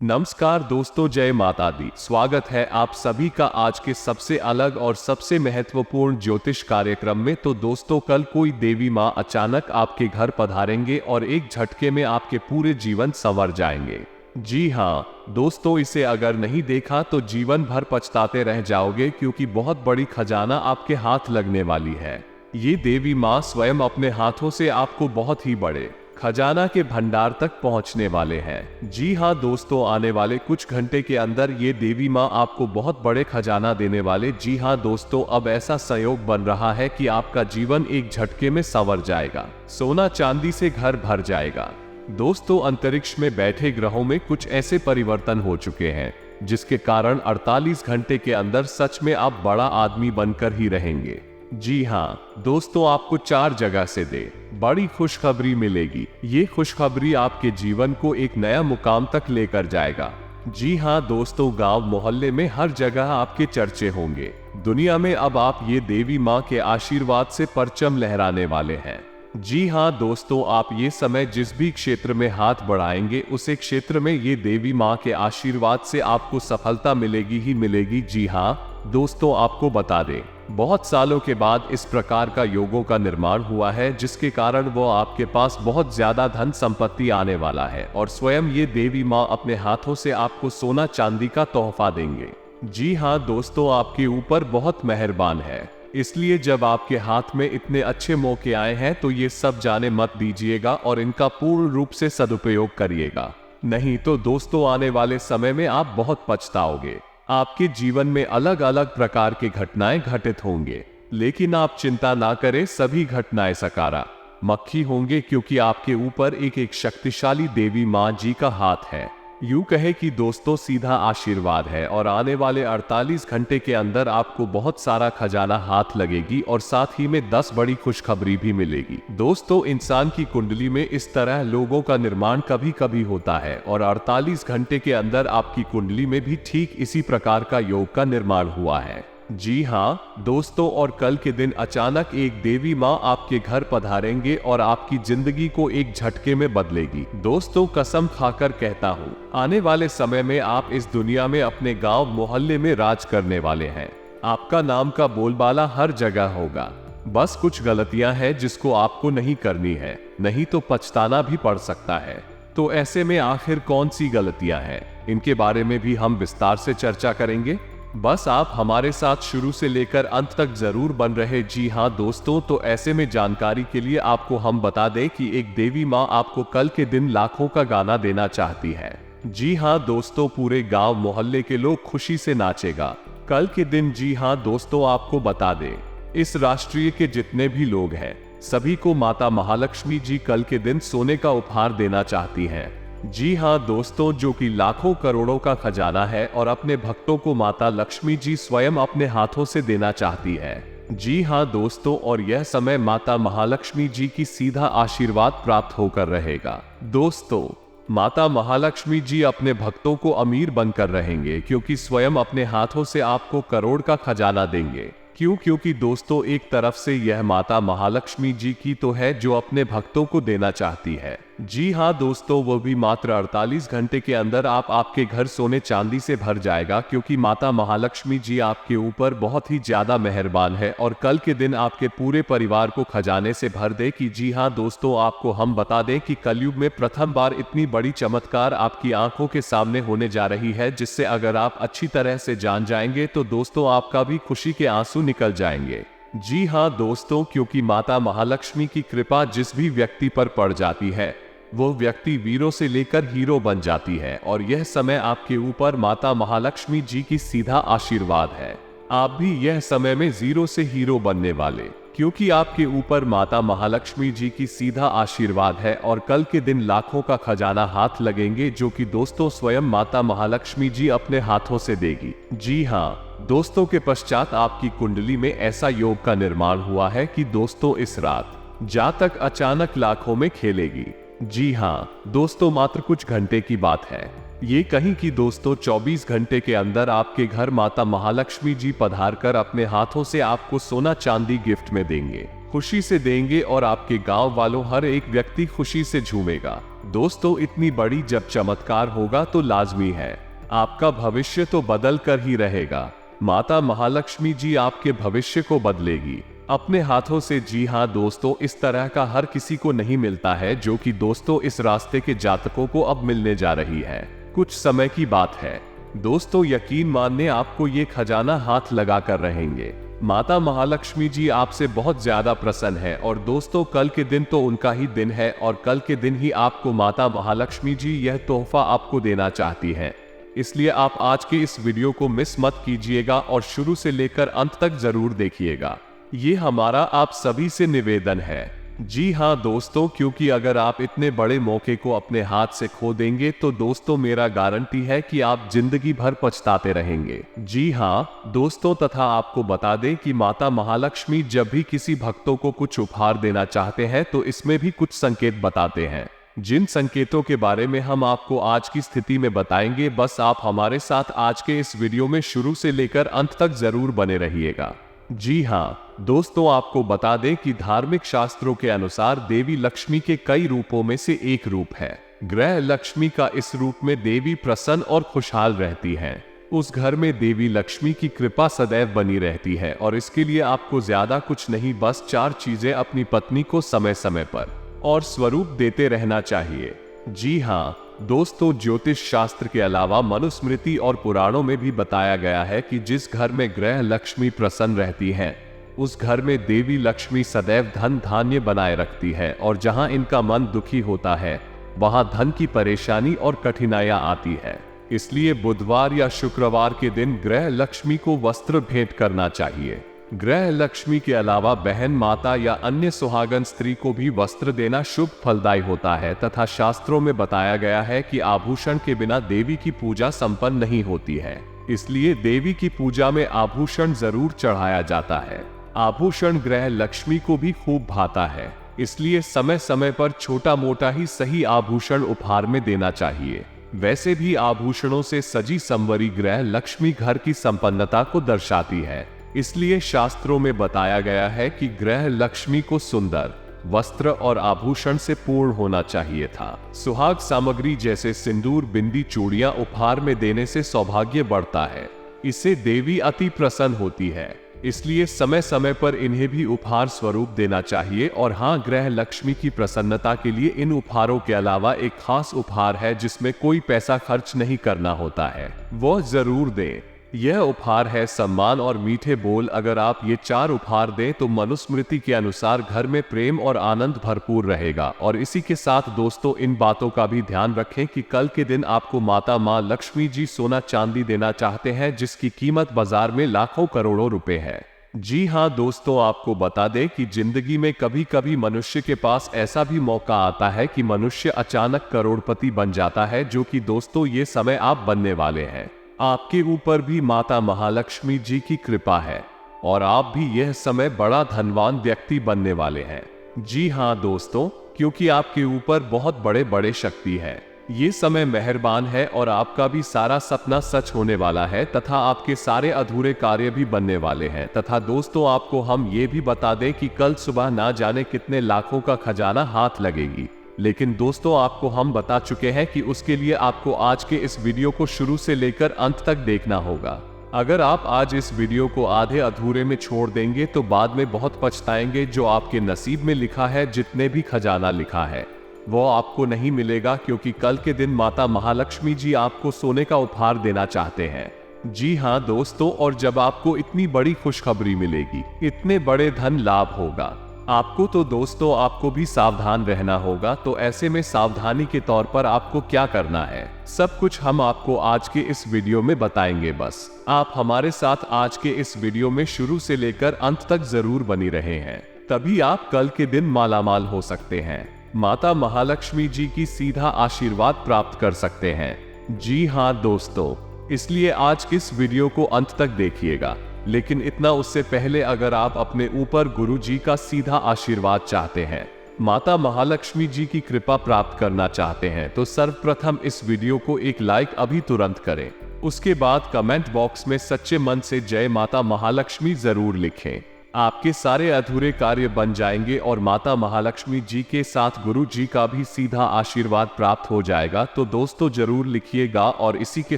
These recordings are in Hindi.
नमस्कार दोस्तों, जय माता दी। स्वागत है आप सभी का आज के सबसे अलग और सबसे महत्वपूर्ण ज्योतिष कार्यक्रम में। तो दोस्तों, कल कोई देवी माँ अचानक आपके घर पधारेंगे और एक झटके में आपके पूरे जीवन संवर जाएंगे। जी हाँ दोस्तों, इसे अगर नहीं देखा तो जीवन भर पछताते रह जाओगे, क्योंकि बहुत बड़ी खजाना आपके हाथ लगने वाली है। ये देवी माँ स्वयं अपने हाथों से आपको बहुत ही बड़े खजाना के भंडार तक पहुंचने वाले हैं। जी हाँ दोस्तों, आने वाले कुछ घंटे के अंदर ये देवी माँ आपको बहुत बड़े खजाना देने वाले। जी हाँ दोस्तों, अब ऐसा संयोग बन रहा है कि आपका जीवन एक झटके में संवर जाएगा, सोना चांदी से घर भर जाएगा। दोस्तों, अंतरिक्ष में बैठे ग्रहों में कुछ ऐसे परिवर्तन हो चुके हैं जिसके कारण 48 घंटे के अंदर सच में आप बड़ा आदमी बनकर ही रहेंगे। जी हाँ दोस्तों, आपको 4 जगह से बड़ी खुशखबरी मिलेगी। ये खुशखबरी आपके जीवन को एक नया मुकाम तक लेकर जाएगा। जी हाँ दोस्तों, गांव मोहल्ले में हर जगह आपके चर्चे होंगे। दुनिया में अब आप ये देवी माँ के आशीर्वाद से परचम लहराने वाले हैं। जी हाँ दोस्तों, आप ये समय जिस भी क्षेत्र में हाथ बढ़ाएंगे उसे क्षेत्र में ये देवी माँ के आशीर्वाद से आपको सफलता मिलेगी ही मिलेगी। जी हाँ दोस्तों, आपको बता दें, बहुत सालों के बाद इस प्रकार का योगों का निर्माण हुआ है जिसके कारण वो आपके पास बहुत ज्यादा धन संपत्ति आने वाला है और स्वयं ये देवी माँ अपने हाथों से आपको सोना चांदी का तोहफा देंगे। जी हाँ दोस्तों, आपके ऊपर बहुत मेहरबान है, इसलिए जब आपके हाथ में इतने अच्छे मौके आए हैं तो ये सब जाने मत दीजिएगा और इनका पूर्ण रूप से सदुपयोग करिएगा। नहीं तो दोस्तों, आने वाले समय में आप बहुत पछताओगे। आपके जीवन में अलग अलग प्रकार की घटनाएं घटित होंगे, लेकिन आप चिंता ना करें, सभी घटनाएं सकारात्मक होंगे, क्योंकि आपके ऊपर एक शक्तिशाली देवी माँ जी का हाथ है। यूं कहे कि दोस्तों, सीधा आशीर्वाद है और आने वाले 48 घंटे के अंदर आपको बहुत सारा खजाना हाथ लगेगी और साथ ही में 10 बड़ी खुशखबरी भी मिलेगी। दोस्तों, इंसान की कुंडली में इस तरह लोगों का निर्माण कभी कभी होता है और 48 घंटे के अंदर आपकी कुंडली में भी ठीक इसी प्रकार का योग का निर्माण हुआ है। जी हाँ दोस्तों, और कल के दिन अचानक एक देवी माँ आपके घर पधारेंगे और आपकी जिंदगी को एक झटके में बदलेगी। दोस्तों, कसम खाकर कहता हूँ, आने वाले समय में आप इस दुनिया में अपने गांव मोहल्ले में राज करने वाले हैं। आपका नाम का बोलबाला हर जगह होगा। बस कुछ गलतियां हैं जिसको आपको नहीं करनी है, नहीं तो पछताना भी पड़ सकता है। तो ऐसे में आखिर कौन सी गलतियां हैं, इनके बारे में भी हम विस्तार से चर्चा करेंगे। बस आप हमारे साथ शुरू से लेकर अंत तक जरूर बन रहे। जी हाँ दोस्तों, तो ऐसे में जानकारी के लिए आपको हम बता दें कि एक देवी माँ आपको कल के दिन लाखों का गाना देना चाहती है। जी हाँ दोस्तों, पूरे गांव मोहल्ले के लोग खुशी से नाचेगा कल के दिन। जी हाँ दोस्तों, आपको बता दें, इस राष्ट्रीय के जितने भी लोग हैं सभी को माता महालक्ष्मी जी कल के दिन सोने का उपहार देना चाहती हैं। जी हाँ दोस्तों, जो कि लाखों करोड़ों का खजाना है और अपने भक्तों को माता लक्ष्मी जी स्वयं अपने हाथों से देना चाहती है। जी हाँ दोस्तों, और यह समय माता महालक्ष्मी जी की सीधा आशीर्वाद प्राप्त होकर रहेगा। दोस्तों, माता महालक्ष्मी जी अपने भक्तों को अमीर बनकर रहेंगे, क्योंकि स्वयं अपने हाथों से आपको करोड़ का खजाना देंगे। क्योंकि दोस्तों, एक तरफ से यह माता महालक्ष्मी जी की तो है जो अपने भक्तों को देना चाहती है। जी हाँ दोस्तों, वो भी मात्र 48 घंटे के अंदर आपके घर सोने चांदी से भर जाएगा, क्योंकि माता महालक्ष्मी जी आपके ऊपर बहुत ही ज्यादा मेहरबान है और कल के दिन आपके पूरे परिवार को खजाने से भर दे। कि जी हाँ दोस्तों, आपको हम बता दें कि कलयुग में प्रथम बार इतनी बड़ी चमत्कार आपकी आंखों के सामने होने जा रही है, जिससे अगर आप अच्छी तरह से जान जाएंगे तो दोस्तों आपका भी खुशी के आंसू निकल जाएंगे। जी हाँ दोस्तों, क्योंकि माता महालक्ष्मी की कृपा जिस भी व्यक्ति पर पड़ जाती है वो व्यक्ति वीरों से लेकर हीरो बन जाती है, और यह समय आपके ऊपर माता महालक्ष्मी जी की सीधा आशीर्वाद है। आप भी यह समय में जीरो से हीरो बनने वाले, क्योंकि आपके ऊपर माता महालक्ष्मी जी की सीधा आशीर्वाद है और कल के दिन लाखों का खजाना हाथ लगेंगे, जो कि दोस्तों स्वयं माता महालक्ष्मी जी अपने हाथों से देगी। जी हाँ दोस्तों, के पश्चात आपकी कुंडली में ऐसा योग का निर्माण हुआ है कि दोस्तों इस रात जातक अचानक लाखों में खेलेगी। जी हाँ दोस्तों, मात्र कुछ घंटे की बात है। ये कहीं कि दोस्तों 24 घंटे के अंदर आपके घर माता महालक्ष्मी जी पधार कर अपने हाथों से आपको सोना चांदी गिफ्ट में देंगे। खुशी से देंगे और आपके गांव वालों हर एक व्यक्ति खुशी से झूमेगा। दोस्तों, इतनी बड़ी जब चमत्कार होगा तो लाजमी है आपका भविष्य तो बदल कर ही रहेगा। माता महालक्ष्मी जी आपके भविष्य को बदलेगी अपने हाथों से। जी हाँ दोस्तों, इस तरह का हर किसी को नहीं मिलता है, जो कि दोस्तों इस रास्ते के जातकों को अब मिलने जा रही है। कुछ समय की बात है दोस्तों, यकीन मानने आपको ये खजाना हाथ लगा कर रहेंगे। माता महालक्ष्मी जी आपसे बहुत ज्यादा प्रसन्न है और दोस्तों कल के दिन तो उनका ही दिन है और कल के दिन ही आपको माता महालक्ष्मी जी यह तोहफा आपको देना चाहती हैं। इसलिए आप आज के इस वीडियो को मिस मत कीजिएगा और शुरू से लेकर अंत तक जरूर देखिएगा। ये हमारा आप सभी से निवेदन है। जी हाँ दोस्तों, क्योंकि अगर आप इतने बड़े मौके को अपने हाथ से खो देंगे तो दोस्तों मेरा गारंटी है कि आप जिंदगी भर पछताते रहेंगे। जी हाँ दोस्तों, तथा आपको बता दें कि माता महालक्ष्मी जब भी किसी भक्तों को कुछ उपहार देना चाहते हैं तो इसमें भी कुछ संकेत बताते हैं, जिन संकेतों के बारे में हम आपको आज की स्थिति में बताएंगे। बस आप हमारे साथ आज के इस वीडियो में शुरू से लेकर अंत तक जरूर बने रहिएगा। जी हाँ दोस्तों, आपको बता दें कि धार्मिक शास्त्रों के अनुसार देवी लक्ष्मी के कई रूपों में से एक रूप है ग्रह लक्ष्मी का। इस रूप में देवी प्रसन्न और खुशहाल रहती हैं। उस घर में देवी लक्ष्मी की कृपा सदैव बनी रहती है और इसके लिए आपको ज्यादा कुछ नहीं, बस 4 चीजें अपनी पत्नी को समय समय पर और स्वरूप देते रहना चाहिए। जी हाँ दोस्तों, ज्योतिष शास्त्र के अलावा मनुस्मृति और पुराणों में भी बताया गया है कि जिस घर में ग्रह लक्ष्मी प्रसन्न रहती हैं, उस घर में देवी लक्ष्मी सदैव धन धान्य बनाए रखती है और जहां इनका मन दुखी होता है वहां धन की परेशानी और कठिनाइयां आती है। इसलिए बुधवार या शुक्रवार के दिन ग्रह लक्ष्मी को वस्त्र भेंट करना चाहिए। ग्रह लक्ष्मी के अलावा बहन, माता या अन्य सुहागन स्त्री को भी वस्त्र देना शुभ फलदायी होता है तथा शास्त्रों में बताया गया है कि आभूषण के बिना देवी की पूजा संपन्न नहीं होती है। इसलिए देवी की पूजा में आभूषण जरूर चढ़ाया जाता है। आभूषण ग्रह लक्ष्मी को भी खूब भाता है, इसलिए समय समय पर छोटा मोटा ही सही आभूषण उपहार में देना चाहिए। वैसे भी आभूषणों से सजी संवरी ग्रह लक्ष्मी घर की संपन्नता को दर्शाती है। इसलिए शास्त्रों में बताया गया है कि ग्रह लक्ष्मी को सुंदर वस्त्र और आभूषण से पूर्ण होना चाहिए था। सुहाग सामग्री जैसे सिंदूर, बिंदी, चूड़ियां उपहार में देने से सौभाग्य बढ़ता है। इससे देवी अति प्रसन्न होती है, इसलिए समय समय पर इन्हें भी उपहार स्वरूप देना चाहिए। और हाँ, ग्रह लक्ष्मी की प्रसन्नता के लिए इन उपहारों के अलावा एक खास उपहार है जिसमें कोई पैसा खर्च नहीं करना होता है, वो जरूर दें। यह उपहार है सम्मान और मीठे बोल। अगर आप ये 4 उपहार दें तो मनुस्मृति के अनुसार घर में प्रेम और आनंद भरपूर रहेगा। और इसी के साथ दोस्तों इन बातों का भी ध्यान रखें कि कल के दिन आपको माता मां लक्ष्मी जी सोना चांदी देना चाहते हैं, जिसकी कीमत बाजार में लाखों करोड़ों रुपए है। जी हाँ दोस्तों, आपको बता दें कि जिंदगी में कभी कभी मनुष्य के पास ऐसा भी मौका आता है कि मनुष्य अचानक करोड़पति बन जाता है, जो कि दोस्तों ये समय आप बनने वाले हैं। आपके ऊपर भी माता महालक्ष्मी जी की कृपा है और आप भी यह समय बड़ा धनवान व्यक्ति बनने वाले हैं। जी हाँ दोस्तों, क्योंकि आपके ऊपर बहुत बड़े बड़े शक्ति है। ये समय मेहरबान है और आपका भी सारा सपना सच होने वाला है तथा आपके सारे अधूरे कार्य भी बनने वाले हैं। तथा दोस्तों आपको हम ये भी बता दें कि कल सुबह ना जाने कितने लाखों का खजाना हाथ लगेगी, लेकिन दोस्तों आपको हम बता चुके हैं कि उसके लिए आपको आज के इस वीडियो को शुरू से लेकर अंत तक देखना होगा। अगर आप आज इस वीडियो को आधे अधूरे में छोड़ देंगे तो बाद में बहुत पछताएंगे। जो आपके नसीब में लिखा है, जितने भी खजाना लिखा है, वो आपको नहीं मिलेगा, क्योंकि कल के दिन माता महालक्ष्मी जी आपको सोने का उपहार देना चाहते हैं। जी हाँ दोस्तों, और जब आपको इतनी बड़ी खुशखबरी मिलेगी, इतने बड़े धन लाभ होगा आपको, तो दोस्तों आपको भी सावधान रहना होगा। तो ऐसे में सावधानी के तौर पर आपको क्या करना है, सब कुछ हम आपको आज के इस वीडियो में बताएंगे। बस आप हमारे साथ आज के इस वीडियो में शुरू से लेकर अंत तक जरूर बनी रहे हैं, तभी आप कल के दिन मालामाल हो सकते हैं, माता महालक्ष्मी जी की सीधा आशीर्वाद प्राप्त कर सकते हैं। जी हाँ दोस्तों, इसलिए आज इस वीडियो को अंत तक देखिएगा। लेकिन इतना उससे पहले अगर आप अपने ऊपर गुरु जी का सीधा आशीर्वाद चाहते हैं, माता महालक्ष्मी जी की कृपा प्राप्त करना चाहते हैं, तो सर्वप्रथम इस वीडियो को एक लाइक अभी तुरंत करें। उसके बाद कमेंट बॉक्स में सच्चे मन से जय माता महालक्ष्मी जरूर लिखें। आपके सारे अधूरे कार्य बन जाएंगे और माता महालक्ष्मी जी के साथ गुरु जी का भी सीधा आशीर्वाद प्राप्त हो जाएगा। तो दोस्तों जरूर लिखिएगा, और इसी के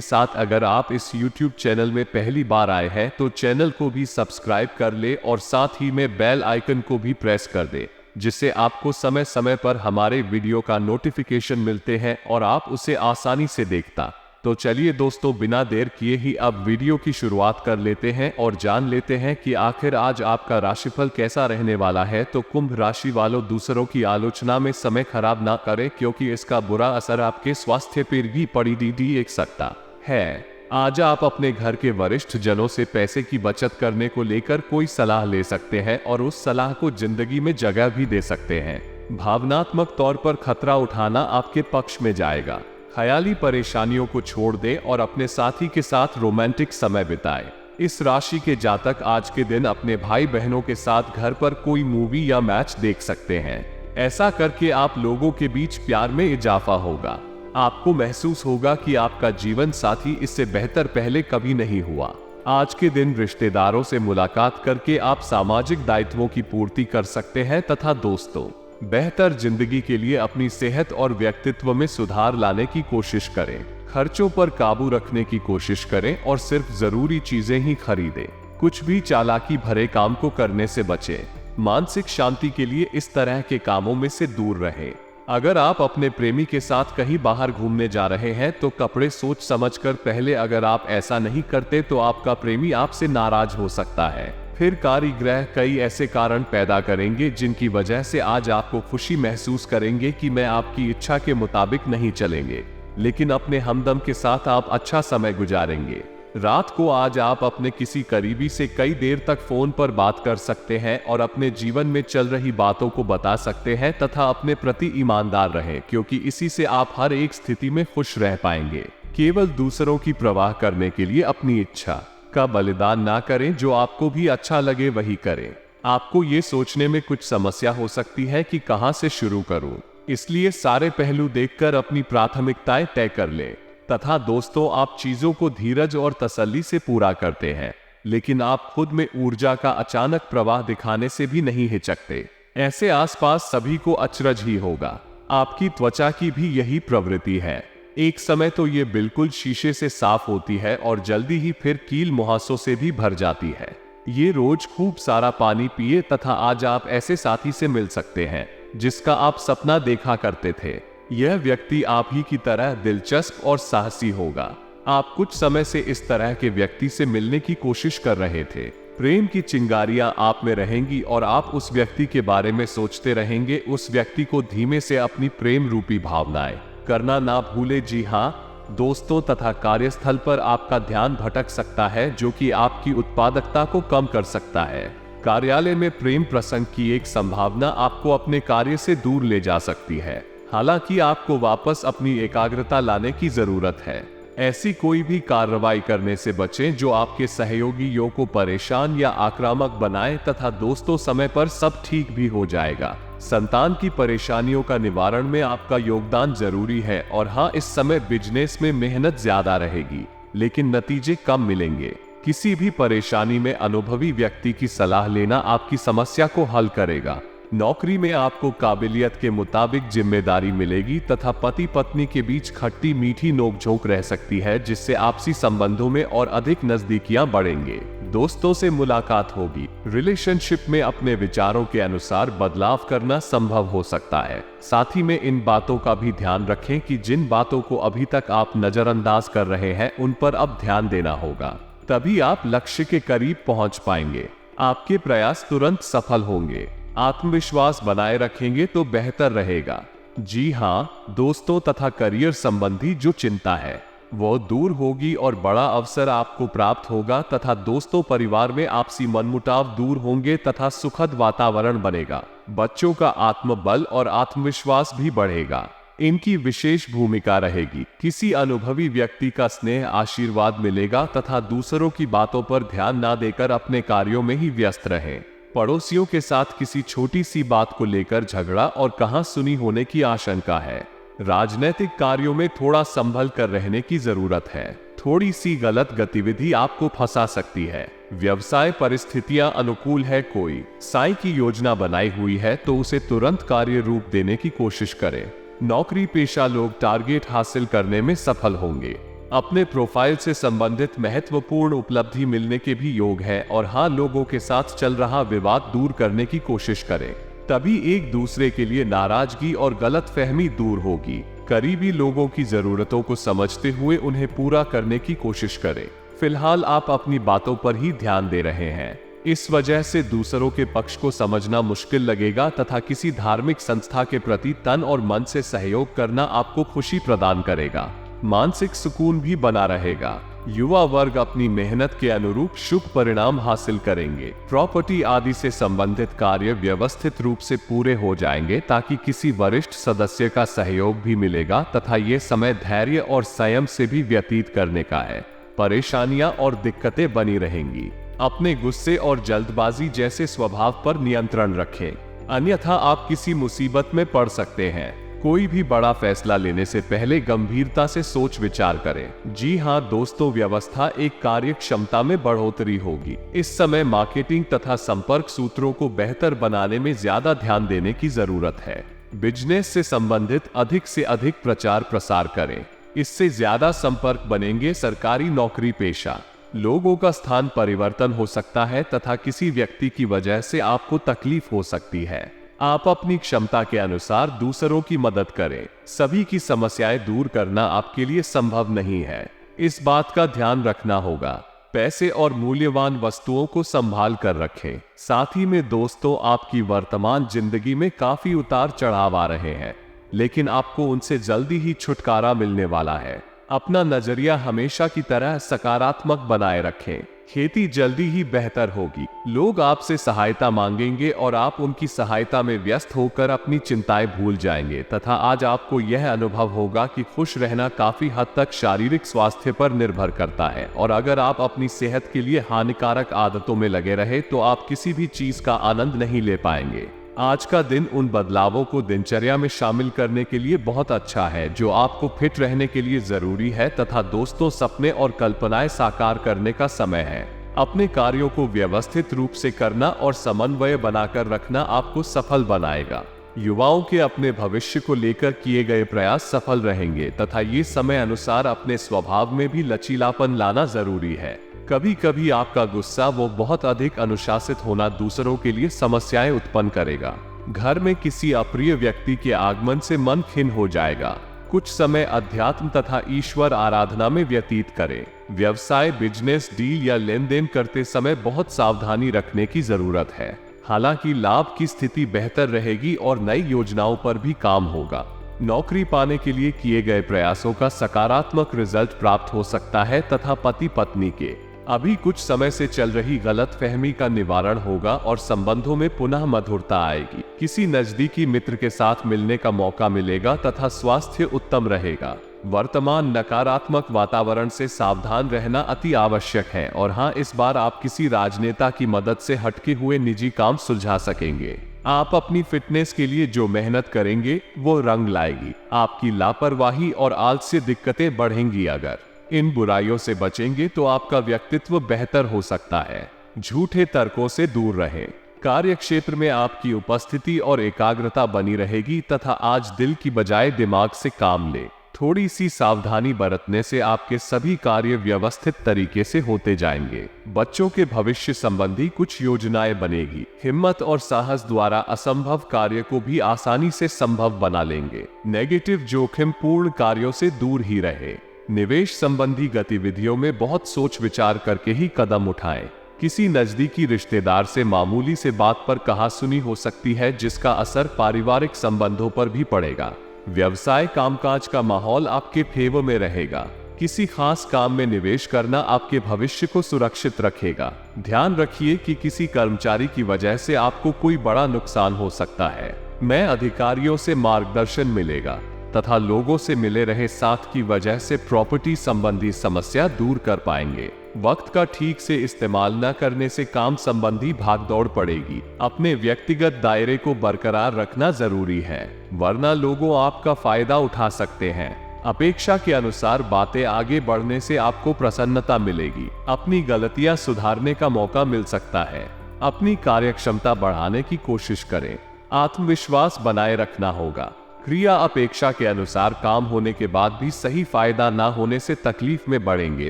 साथ अगर आप इस YouTube चैनल में पहली बार आए हैं तो चैनल को भी सब्सक्राइब कर ले और साथ ही में बेल आइकन को भी प्रेस कर दे, जिससे आपको समय समय पर हमारे वीडियो का नोटिफिकेशन मिलते हैं और आप उसे आसानी से देखता। तो चलिए दोस्तों, बिना देर किए ही अब वीडियो की शुरुआत कर लेते हैं और जान लेते हैं कि आखिर आज आपका राशिफल कैसा रहने वाला है। तो कुंभ राशि वालों, दूसरों की आलोचना में समय खराब ना करें, क्योंकि इसका बुरा असर आपके स्वास्थ्य पर भी पड़ी देख सकता है। आज आप अपने घर के वरिष्ठ जनों से पैसे की बचत करने को लेकर कोई सलाह ले सकते हैं और उस सलाह को जिंदगी में जगह भी दे सकते हैं। भावनात्मक तौर पर खतरा उठाना आपके पक्ष में जाएगा। ख्याली परेशानियों को छोड़ दें और अपने साथी के साथ रोमांटिक समय बिताएं। इस राशि के जातक आज के दिन अपने भाई बहनों के साथ घर पर कोई मूवी या मैच देख सकते हैं। ऐसा करके आप लोगों के बीच प्यार में इजाफा होगा। आपको महसूस होगा कि आपका जीवन साथी इससे बेहतर पहले कभी नहीं हुआ। आज के दिन रिश्तेदारों से मुलाकात करके आप सामाजिक दायित्वों की पूर्ति कर सकते हैं तथा दोस्तों, बेहतर जिंदगी के लिए अपनी सेहत और व्यक्तित्व में सुधार लाने की कोशिश करें। खर्चों पर काबू रखने की कोशिश करें और सिर्फ जरूरी चीजें ही खरीदें। कुछ भी चालाकी भरे काम को करने से बचें। मानसिक शांति के लिए इस तरह के कामों में से दूर रहें। अगर आप अपने प्रेमी के साथ कहीं बाहर घूमने जा रहे हैं तो कपड़े सोच समझकर पहले। अगर आप ऐसा नहीं करते तो आपका प्रेमी आपसे नाराज हो सकता है। फिर कार्यग्रह कई ऐसे कारण पैदा करेंगे जिनकी वजह से आज आपको खुशी महसूस करेंगे कि मैं आपकी इच्छा के मुताबिक नहीं चलेंगे, लेकिन अपने हमदम के साथ आप अच्छा समय गुजारेंगे। रात को आज आप अपने किसी करीबी से कई देर तक फोन पर बात कर सकते हैं और अपने जीवन में चल रही बातों को बता सकते हैं तथा अपने प्रति ईमानदार रहें, क्योंकि इसी से आप हर एक स्थिति में खुश रह पाएंगे। केवल दूसरों की परवाह करने के लिए अपनी इच्छा का बलिदान ना करें। जो आपको भी अच्छा लगे वही करें। आपको ये सोचने में कुछ समस्या हो सकती है कि कहां से शुरू करूं, इसलिए सारे पहलू देखकर अपनी प्राथमिकताएं तय कर लें। तथा दोस्तों, आप चीजों को धीरज और तसल्ली से पूरा करते हैं, लेकिन आप खुद में ऊर्जा का अचानक प्रवाह दिखाने से भी नहीं हिचकते। ऐसे आसपास सभी को अचरज ही होगा। आपकी त्वचा की भी यही प्रवृत्ति है। एक समय तो ये बिल्कुल शीशे से साफ होती है और जल्दी ही फिर कील मुहासों से भी भर जाती है। ये रोज खूब सारा पानी पिए तथा आज आप ऐसे साथी से मिल सकते हैं जिसका आप सपना देखा करते थे। यह व्यक्ति आप ही की तरह दिलचस्प और साहसी होगा। आप कुछ समय से इस तरह के व्यक्ति से मिलने की कोशिश कर रहे थे। प्रेम की चिंगारियां आप में रहेंगी और आप उस व्यक्ति के बारे में सोचते रहेंगे। उस व्यक्ति को धीमे से अपनी प्रेम रूपी भावनाएं करना ना भूले। जी हाँ दोस्तों, तथा कार्यस्थल पर आपका ध्यान भटक सकता है, जो कि आपकी उत्पादकता को कम कर सकता है। कार्यालय में प्रेम प्रसंग की एक संभावना आपको अपने कार्य से दूर ले जा सकती है। हालांकि आपको वापस अपनी एकाग्रता लाने की जरूरत है। ऐसी कोई भी कार्रवाई करने से बचें जो आपके सहयोगियों को परेशान या आक्रामक बनाए। तथा दोस्तों, समय पर सब ठीक भी हो जाएगा। संतान की परेशानियों का निवारण में आपका योगदान जरूरी है। और हाँ, इस समय बिजनेस में मेहनत ज्यादा रहेगी, लेकिन नतीजे कम मिलेंगे। किसी भी परेशानी में अनुभवी व्यक्ति की सलाह लेना आपकी समस्या को हल करेगा। नौकरी में आपको काबिलियत के मुताबिक जिम्मेदारी मिलेगी तथा पति पत्नी के बीच खट्टी मीठी नोकझोंक रह सकती है, जिससे आपसी संबंधों में और अधिक नजदीकियां बढ़ेंगे। दोस्तों से मुलाकात होगी। रिलेशनशिप में अपने विचारों के अनुसार बदलाव करना संभव हो सकता है। साथ ही में इन बातों का भी ध्यान रखें कि जिन बातों को अभी तक आप नजरअंदाज कर रहे हैं उन पर अब ध्यान देना होगा, तभी आप लक्ष्य के करीब पहुंच पाएंगे। आपके प्रयास तुरंत सफल होंगे। आत्मविश्वास बनाए रखेंगे तो बेहतर रहेगा। जी हाँ दोस्तों, तथा करियर संबंधी जो चिंता है वो दूर होगी और बड़ा अवसर आपको प्राप्त होगा। तथा दोस्तों, परिवार में आपसी मनमुटाव दूर होंगे तथा सुखद वातावरण बनेगा। बच्चों का आत्मबल और आत्मविश्वास भी बढ़ेगा। इनकी विशेष भूमिका रहेगी। किसी अनुभवी व्यक्ति का स्नेह आशीर्वाद मिलेगा तथा दूसरों की बातों पर ध्यान ना देकर अपने कार्यों में ही व्यस्त रहें। पड़ोसियों के साथ किसी छोटी सी बात को लेकर झगड़ा और कहां सुनी होने की आशंका है। राजनीतिक कार्यों में थोड़ा संभल कर रहने की जरूरत है। थोड़ी सी गलत गतिविधि आपको फंसा सकती है। व्यवसाय परिस्थितियां अनुकूल है। कोई साई की योजना बनाई हुई है तो उसे तुरंत कार्य रूप देने की कोशिश करें। नौकरी पेशा लोग टारगेट हासिल करने में सफल होंगे। अपने प्रोफाइल से संबंधित महत्वपूर्ण उपलब्धि मिलने के भी योग है। और हाँ, लोगों के साथ चल रहा विवाद दूर करने की कोशिश करें, तभी एक दूसरे के लिए नाराजगी और गलतफहमी दूर होगी। करीबी लोगों की जरूरतों को समझते हुए उन्हें पूरा करने की कोशिश करें। फिलहाल आप अपनी बातों पर ही ध्यान दे रहे हैं, इस वजह से दूसरों के पक्ष को समझना मुश्किल लगेगा तथा किसी धार्मिक संस्था के प्रति तन और मन से सहयोग करना आपको खुशी प्रदान करेगा। मानसिक सुकून भी बना रहेगा। युवा वर्ग अपनी मेहनत के अनुरूप शुभ परिणाम हासिल करेंगे। प्रॉपर्टी आदि से संबंधित कार्य व्यवस्थित रूप से पूरे हो जाएंगे ताकि किसी वरिष्ठ सदस्य का सहयोग भी मिलेगा तथा ये समय धैर्य और संयम से भी व्यतीत करने का है। परेशानियां और दिक्कतें बनी रहेंगी। अपने गुस्से और जल्दबाजी जैसे स्वभाव पर नियंत्रण रखें, अन्यथा आप किसी मुसीबत में पड़ सकते हैं। कोई भी बड़ा फैसला लेने से पहले गंभीरता से सोच विचार करें। जी हाँ दोस्तों, व्यवस्था एक कार्य क्षमता में बढ़ोतरी होगी। इस समय मार्केटिंग तथा संपर्क सूत्रों को बेहतर बनाने में ज्यादा ध्यान देने की जरूरत है। बिजनेस से संबंधित अधिक से अधिक प्रचार प्रसार करें, इससे ज्यादा संपर्क बनेंगे। सरकारी नौकरी पेशा लोगों का स्थान परिवर्तन हो सकता है तथा किसी व्यक्ति की वजह से आपको तकलीफ हो सकती है। आप अपनी क्षमता के अनुसार दूसरों की मदद करें। सभी की समस्याएं दूर करना आपके लिए संभव नहीं है, इस बात का ध्यान रखना होगा। पैसे और मूल्यवान वस्तुओं को संभाल कर रखें। साथ ही में दोस्तों, आपकी वर्तमान जिंदगी में काफी उतार चढ़ाव आ रहे हैं, लेकिन आपको उनसे जल्दी ही छुटकारा मिलने वाला है। अपना नजरिया हमेशा की तरह सकारात्मक बनाए रखें। खेती जल्दी ही बेहतर होगी। लोग आपसे सहायता मांगेंगे और आप उनकी सहायता में व्यस्त होकर अपनी चिंताएं भूल जाएंगे तथा आज आपको यह अनुभव होगा कि खुश रहना काफी हद तक शारीरिक स्वास्थ्य पर निर्भर करता है। और अगर आप अपनी सेहत के लिए हानिकारक आदतों में लगे रहे तो आप किसी भी चीज का आनंद नहीं ले पाएंगे। आज का दिन उन बदलावों को दिनचर्या में शामिल करने के लिए बहुत अच्छा है जो आपको फिट रहने के लिए जरूरी है तथा दोस्तों, सपने और कल्पनाएं साकार करने का समय है। अपने कार्यों को व्यवस्थित रूप से करना और समन्वय बनाकर रखना आपको सफल बनाएगा। युवाओं के अपने भविष्य को लेकर किए गए प्रयास सफल रहेंगे तथा ये समय अनुसार अपने स्वभाव में भी लचीलापन लाना जरूरी है। कभी कभी आपका गुस्सा वो बहुत अधिक अनुशासित होना दूसरों के लिए समस्याएं उत्पन्न करेगा। घर में किसी अप्रिय व्यक्ति के आगमन से मन खिन्न हो जाएगा। कुछ समय अध्यात्म तथा ईश्वर आराधना में व्यतीत करें। व्यवसाय, बिजनेस, डील या लेन देन करते समय बहुत सावधानी रखने की जरूरत है। हालांकि लाभ की स्थिति बेहतर रहेगी और नई योजनाओं पर भी काम होगा। नौकरी पाने के लिए किए गए प्रयासों का सकारात्मक रिजल्ट प्राप्त हो सकता है तथा पति पत्नी के अभी कुछ समय से चल रही गलतफहमी का निवारण होगा और संबंधों में पुनः मधुरता आएगी। किसी नजदीकी मित्र के साथ मिलने का मौका मिलेगा तथा स्वास्थ्य उत्तम रहेगा। वर्तमान नकारात्मक वातावरण से सावधान रहना अति आवश्यक है। और हाँ, इस बार आप किसी राजनेता की मदद से हटके हुए निजी काम सुलझा सकेंगे। आप अपनी फिटनेस के लिए जो मेहनत करेंगे वो रंग लाएगी। आपकी लापरवाही और आलस्य दिक्कतें बढ़ेंगी। अगर इन बुराइयों से बचेंगे तो आपका व्यक्तित्व बेहतर हो सकता है। झूठे तर्कों से दूर रहें। कार्य क्षेत्र में आपकी उपस्थिति और एकाग्रता बनी रहेगी तथा आज दिल की बजाय दिमाग से काम ले। थोड़ी सी सावधानी बरतने से आपके सभी कार्य व्यवस्थित तरीके से होते जाएंगे। बच्चों के भविष्य संबंधी कुछ योजनाएं बनेगी। हिम्मत और साहस द्वारा असंभव कार्य को भी आसानी से संभव बना लेंगे। नेगेटिव जोखिम पूर्ण कार्यों से दूर ही रहे। निवेश संबंधी गतिविधियों में बहुत सोच विचार करके ही कदम उठाएं। किसी नजदीकी रिश्तेदार से मामूली से बात पर कहासुनी हो सकती है जिसका असर पारिवारिक संबंधों पर भी पड़ेगा। व्यवसाय कामकाज का माहौल आपके फेवर में रहेगा। किसी खास काम में निवेश करना आपके भविष्य को सुरक्षित रखेगा। ध्यान रखिए कि किसी कर्मचारी की वजह से आपको कोई बड़ा नुकसान हो सकता है। मैं अधिकारियों से मार्गदर्शन मिलेगा तथा लोगों से मिले रहे साथ की वजह से प्रॉपर्टी संबंधी समस्या दूर कर पाएंगे। वक्त का ठीक से इस्तेमाल न करने से काम संबंधी भागदौड़ पड़ेगी। अपने व्यक्तिगत दायरे को बरकरार रखना जरूरी है, वरना लोगों आपका फायदा उठा सकते हैं। अपेक्षा के अनुसार बातें आगे बढ़ने से आपको प्रसन्नता मिलेगी। अपनी गलतियां सुधारने का मौका मिल सकता है। अपनी कार्यक्षमता बढ़ाने की कोशिश करें। आत्मविश्वास बनाए रखना होगा। क्रिया अपेक्षा के अनुसार काम होने के बाद भी सही फायदा ना होने से तकलीफ में बढ़ेंगे।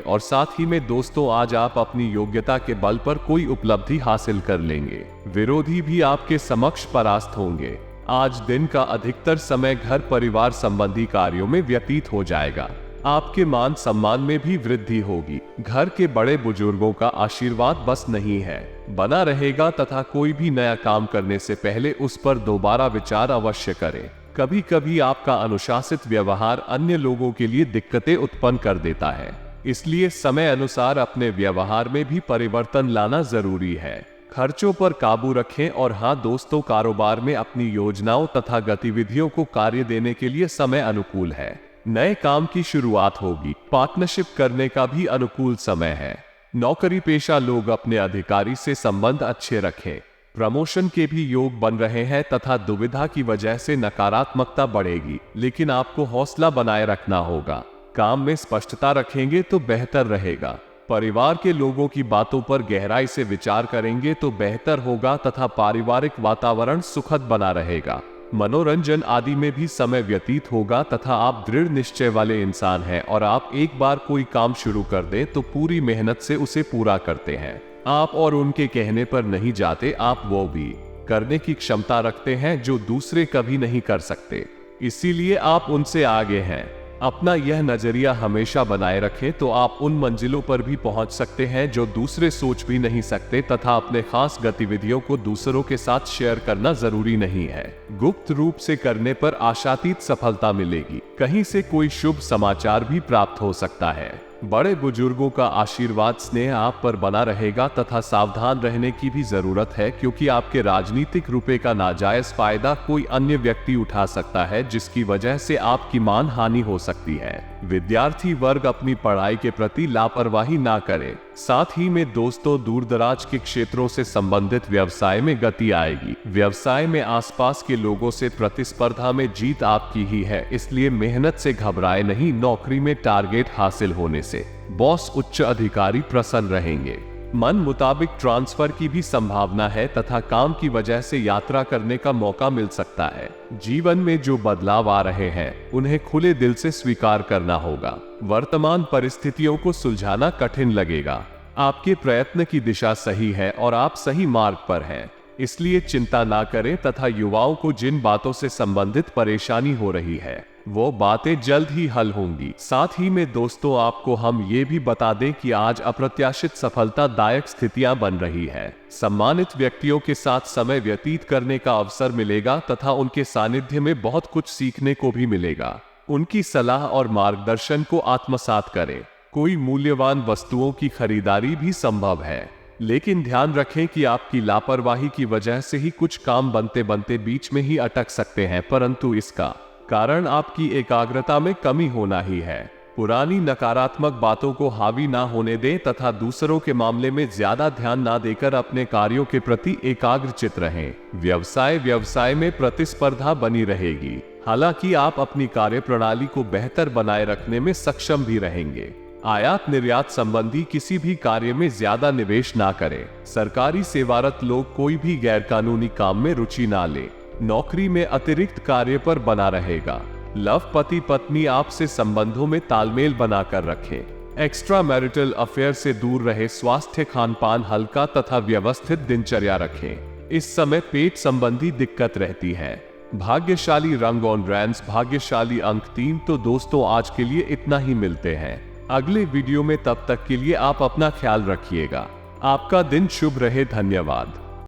और साथ ही में दोस्तों, आज आप अपनी योग्यता के बल पर कोई उपलब्धि हासिल कर लेंगे। विरोधी भी आपके समक्ष परास्त होंगे। आज दिन का अधिकतर समय घर परिवार संबंधी कार्यों में व्यतीत हो जाएगा। आपके मान सम्मान में भी वृद्धि होगी। घर के बड़े बुजुर्गों का आशीर्वाद बस नहीं है, बना रहेगा तथा कोई भी नया काम करने से पहले उस पर दोबारा विचार अवश्य करें। कभी कभी आपका अनुशासित व्यवहार अन्य लोगों के लिए दिक्कतें उत्पन्न कर देता है, इसलिए समय अनुसार अपने व्यवहार में भी परिवर्तन लाना जरूरी है। खर्चों पर काबू रखें। और हाँ दोस्तों, कारोबार में अपनी योजनाओं तथा गतिविधियों को कार्य देने के लिए समय अनुकूल है। नए काम की शुरुआत होगी। पार्टनरशिप करने का भी अनुकूल समय है। नौकरी पेशा लोग अपने अधिकारी से संबंध अच्छे रखें। प्रमोशन के भी योग बन रहे हैं तथा दुविधा की वजह से नकारात्मकता बढ़ेगी, लेकिन आपको हौसला बनाए रखना होगा। काम में स्पष्टता रखेंगे तो बेहतर रहेगा। परिवार के लोगों की बातों पर गहराई से विचार करेंगे तो बेहतर होगा तथा पारिवारिक वातावरण सुखद बना रहेगा। मनोरंजन आदि में भी समय व्यतीत होगा तथा आप दृढ़ निश्चय वाले इंसान हैं और आप एक बार कोई काम शुरू कर दें तो पूरी मेहनत से उसे पूरा करते हैं। आप और उनके कहने पर नहीं जाते, आप वो भी करने की क्षमता रखते हैं जो दूसरे कभी नहीं कर सकते, इसीलिए आप उनसे आगे हैं। अपना यह नजरिया हमेशा बनाए रखें तो आप उन मंजिलों पर भी पहुंच सकते हैं जो दूसरे सोच भी नहीं सकते तथा अपने खास गतिविधियों को दूसरों के साथ शेयर करना जरूरी नहीं है। गुप्त रूप से करने पर आशातीत सफलता मिलेगी। कहीं से कोई शुभ समाचार भी प्राप्त हो सकता है। बड़े बुजुर्गों का आशीर्वाद स्नेह आप पर बना रहेगा तथा सावधान रहने की भी जरूरत है, क्योंकि आपके राजनीतिक रुपए का नाजायज फायदा कोई अन्य व्यक्ति उठा सकता है, जिसकी वजह से आपकी मान हानि हो सकती है। विद्यार्थी वर्ग अपनी पढ़ाई के प्रति लापरवाही ना करे। साथ ही में दोस्तों, दूर दराज के क्षेत्रों से संबंधित व्यवसाय में गति आएगी। व्यवसाय में आसपास के लोगों से प्रतिस्पर्धा में जीत आपकी ही है, इसलिए मेहनत से घबराए नहीं। नौकरी में टारगेट हासिल होने से बॉस उच्च अधिकारी प्रसन्न रहेंगे। मन मुताबिक ट्रांसफर की भी संभावना है तथा काम की वजह से यात्रा करने का मौका मिल सकता है। जीवन में जो बदलाव आ रहे हैं उन्हें खुले दिल से स्वीकार करना होगा। वर्तमान परिस्थितियों को सुलझाना कठिन लगेगा। आपके प्रयत्न की दिशा सही है और आप सही मार्ग पर हैं, इसलिए चिंता ना करें तथा युवाओं को जिन बातों से संबंधित परेशानी हो रही है वो बातें जल्द ही हल होंगी। साथ ही में दोस्तों, आपको हम ये भी बता दें कि आज अप्रत्याशित सफलतादायक स्थितियां बन रही है। सम्मानित व्यक्तियों के साथ समय व्यतीत करने का अवसर मिलेगा तथा उनके सानिध्य में बहुत कुछ सीखने को भी मिलेगा। उनकी सलाह और मार्गदर्शन को आत्मसात करें। कोई मूल्यवान वस्तुओं की खरीदारी भी संभव है, लेकिन ध्यान रखें कि आपकी लापरवाही की वजह से ही कुछ काम बनते बनते बीच में ही अटक सकते हैं, परंतु इसका कारण आपकी एकाग्रता में कमी होना ही है। पुरानी नकारात्मक बातों को हावी ना होने दें तथा दूसरों के मामले में ज्यादा ध्यान ना देकर अपने कार्यों के प्रति एकाग्रचित रहें। व्यवसाय में प्रतिस्पर्धा बनी रहेगी, हालांकि आप अपनी कार्य प्रणाली को बेहतर बनाए रखने में सक्षम भी रहेंगे। आयात निर्यात संबंधी किसी भी कार्य में ज्यादा निवेश ना करें। सरकारी सेवारत लोग कोई भी गैरकानूनी काम में रुचि ना लें। नौकरी में अतिरिक्त कार्य पर बना रहेगा। लव पति पत्नी आपसे संबंधों में तालमेल बनाकर रखें। एक्स्ट्रा मैरिटल अफेयर से दूर रहे। स्वास्थ्य खान पान हल्का तथा व्यवस्थित दिनचर्या रखें। इस समय पेट संबंधी दिक्कत रहती है। भाग्यशाली रंग ऑरेंज, भाग्यशाली अंक 3। तो दोस्तों, आज के लिए इतना ही। मिलते हैं अगले वीडियो में, तब तक के लिए आप अपना ख्याल रखिएगा। आपका दिन शुभ रहे। धन्यवाद।